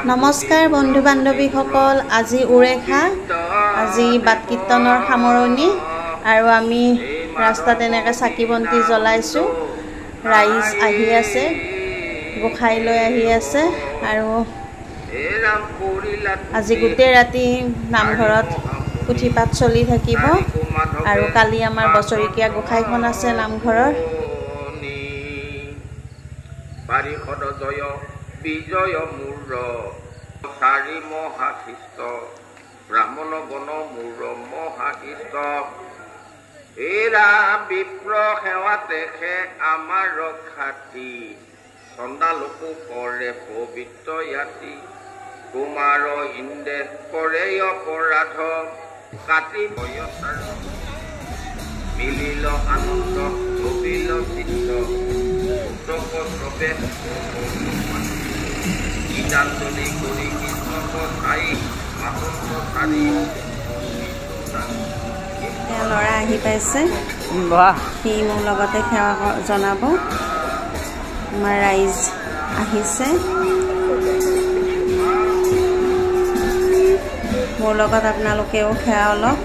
নমস্কাৰ বন্ধু বান্ধৱীসকল, আজি উৰেখা, আজি বাট কীৰ্তনৰ সামৰণি আৰু আমি ৰাস্তাত এনেকৈ চাকি বন্তি জ্বলাইছোঁ। ৰাইজ আহি আছে, গোসাই লৈ আহি আছে আৰু আজি গোটেই ৰাতি নামঘৰত পুথিপাঠ চলি থাকিব আৰু কালি আমাৰ বছৰেকীয়া গোসাইখন আছে নামঘৰৰ। পাৰিষদ জয় বিজয় মূৰ চাৰি মহাশিষ্ট ব্ৰাহ্মণ গণ মূৰ মহাশিষ্ট এৰা বিপ্ৰ সেৱাতে সে আমাৰ ৰক্ষাতি চণ্ডালোকো কৰে পবিত্ৰ ইয়াতি কুমাৰ ইন্দ্ৰে কৰে অপৰাধ কাটি বয়সাৰ মিলিল আনন্দ ছবিল চিত্ত গীতাঞ্জলি কৰি ল'ৰা আহি পাইছে, সি মোৰ লগতে সেৱা জনাব। আমাৰ ৰাইজ আহিছে, মোৰ লগত আপোনালোকেও সেৱা অলপ।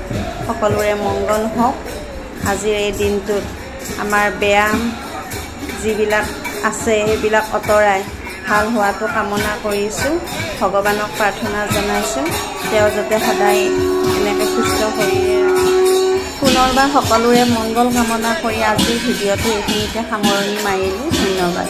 সকলোৰে মংগল হওক। আজিৰ এই দিনটোত আমাৰ বেয়া যিবিলাক আছে সেইবিলাক আঁতৰাই ভাল হোৱাটো কামনা কৰিছোঁ। ভগৱানক প্ৰাৰ্থনা জনাইছোঁ তেওঁ যাতে সদায় এনেকৈ সুস্থ শৰীৰে ৰাখে। পুনৰবাৰ সকলোৰে মংগল কামনা কৰি আজিৰ ভিডিঅ'টো এইখিনিতে সামৰণি মাৰিলোঁ। ধন্যবাদ।